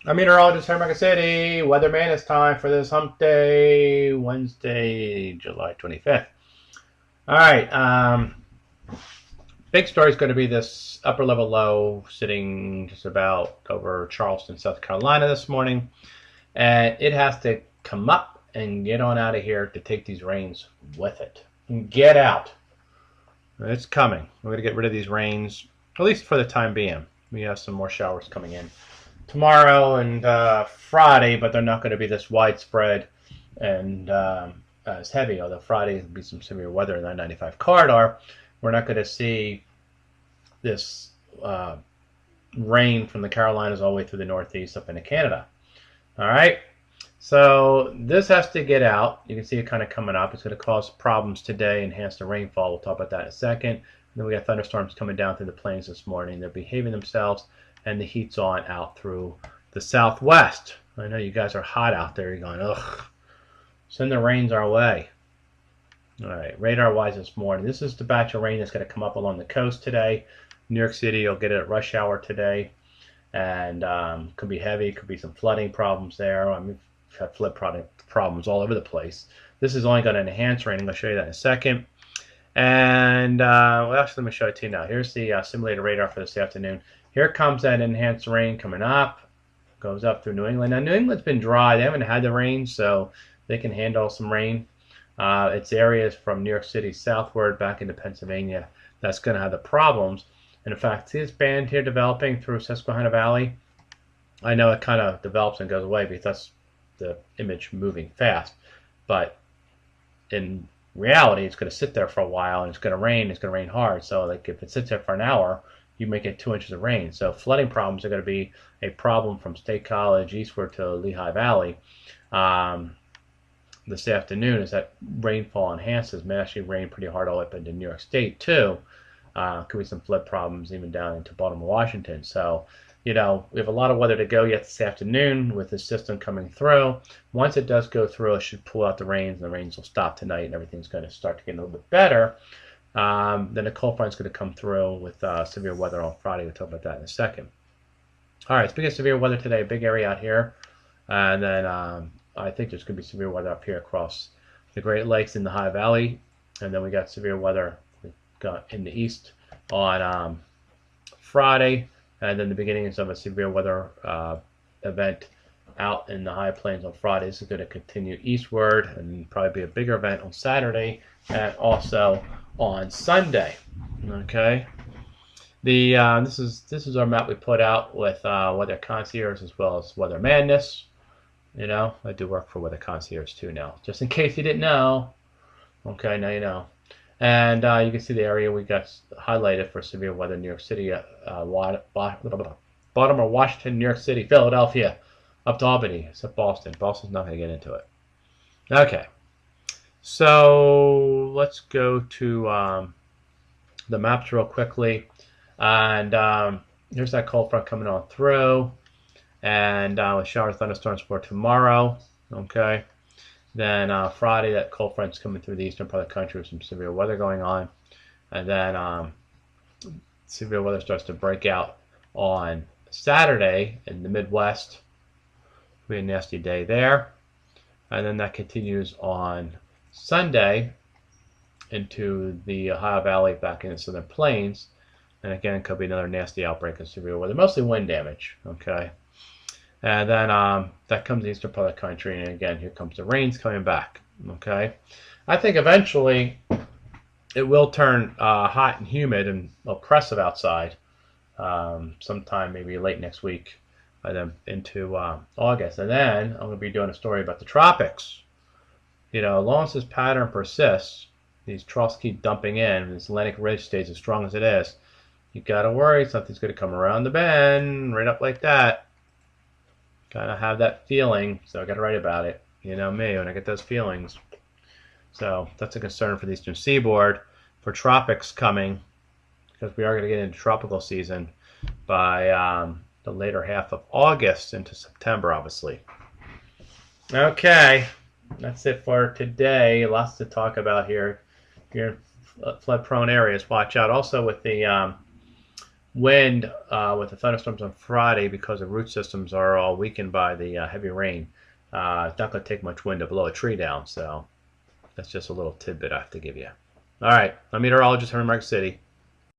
I'm meteorologist here in Mega City. Weatherman, it's time for this hump day, Wednesday, July 25th. All right. Big story is going to be this upper level low sitting just about over Charleston, South Carolina this morning. And it has to come up and get on out of here to take these rains with it. Get out. It's coming. We're going to get rid of these rains, at least for the time being. We have some more showers coming in tomorrow and Friday, but they're not going to be this widespread and as heavy. Although Friday will be some severe weather in the 95 corridor, we're not going to see this rain from the Carolinas all the way through the Northeast up into Canada. All right. So this has to get out. You can see it kind of coming up. It's going to cause problems today, enhance the rainfall. We'll talk about that in a second. And then we got thunderstorms coming down through the plains this morning. They're behaving themselves, and the heat's on out through the southwest. I know you guys are hot out there. You're going, ugh, send the rains our way. All right, radar-wise this morning, this is the batch of rain that's going to come up along the coast today. New York City, you'll get it at rush hour today, and could be heavy, could be some flooding problems there. I mean, we've had flood problems all over the place. This is only going to enhance rain. I'm going to show you that in a second. And well, actually, let me show it to you now. Here's the simulated radar for this afternoon. Here comes that enhanced rain coming up. Goes up through New England. Now, New England's been dry. They haven't had the rain, so they can handle some rain. It's areas from New York City southward back into Pennsylvania that's going to have the problems. And in fact, see this band here developing through Susquehanna Valley? I know it kind of develops and goes away because that's the image moving fast. But in reality, it's going to sit there for a while and it's going to rain. It's going to rain hard. So like if it sits there for an hour, you may get 2 inches of rain. So flooding problems are going to be a problem from State College eastward to Lehigh Valley. This afternoon as that rainfall enhances, may actually rain pretty hard all up into New York State too. Could be some flood problems even down into Baltimore, Washington. So, we have a lot of weather to go yet this afternoon with this system coming through. Once it does go through, it should pull out the rains, and the rains will stop tonight, and everything's going to start to get a little bit better. Then a cold front's going to come through with severe weather on Friday. We'll talk about that in a second. All right, speaking of severe weather today, a big area out here. And then I think there's going to be severe weather up here across the Great Lakes in the High Valley. And then we got severe weather in the east on Friday. And then the beginnings of a severe weather event out in the high plains on Friday. This is going to continue eastward and probably be a bigger event on Saturday and also on Sunday. Okay. This is our map we put out with Weather Concierge as well as Weather Madness. I do work for Weather Concierge too now, just in case you didn't know. Okay, now you know. And you can see the area we got highlighted for severe weather: New York City, Baltimore, Washington, New York City, Philadelphia, up to Albany, except Boston. Boston's not going to get into it. Okay, so let's go to the maps real quickly. And here's that cold front coming on through. And with showers, thunderstorms for tomorrow. Okay. Then Friday, that cold front's coming through the eastern part of the country with some severe weather going on. And then severe weather starts to break out on Saturday in the Midwest. It'll be a nasty day there. And then that continues on Sunday into the Ohio Valley back in the Southern Plains. And again, it could be another nasty outbreak of severe weather, mostly wind damage. Okay. And then that comes the eastern part of the country, and again, here comes the rains coming back. Okay, I think eventually it will turn hot and humid and oppressive outside sometime maybe late next week, and then into August. And then I'm going to be doing a story about the tropics. As long as this pattern persists, these troughs keep dumping in, and this Atlantic ridge stays as strong as it is, you got to worry something's going to come around the bend, right up like that. Kind of have that feeling, so I got to write about it. You know me, when I get those feelings. So that's a concern for the eastern seaboard, for tropics coming, because we are going to get into tropical season by the later half of August into September, obviously. Okay, that's it for today. Lots to talk about here. If you're in flood-prone areas, watch out. Also with the wind with the thunderstorms on Friday, because the root systems are all weakened by the heavy rain. It's not going to take much wind to blow a tree down, so that's just a little tidbit I have to give you. All right, I'm meteorologist Henry Mark City.